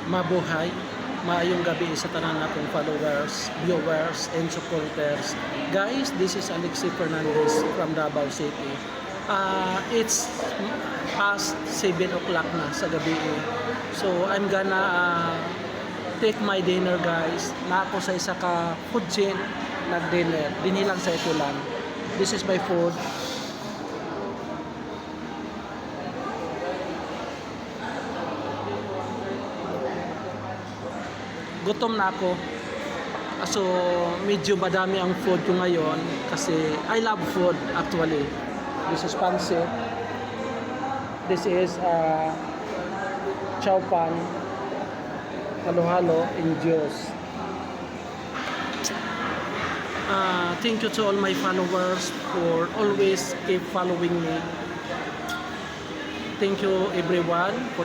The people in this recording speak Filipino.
mabuhay, maayong gabi sa tanan natong followers, viewers, and supporters. Guys, this is Alexi Fernandez from Davao City. It's past 7 o'clock na sa gabi. So, I'm gonna take my dinner, guys. Na ako sa isa ka food chain nag-dinner. Dinilang sa ito lang. This is my food. Gutom na ako. So, medyo madami ang food ko ngayon kasi I love food actually. This is pancit. This is chow pan. Halo-halo in juice. Thank you to all my followers for always keep following me. Thank you everyone for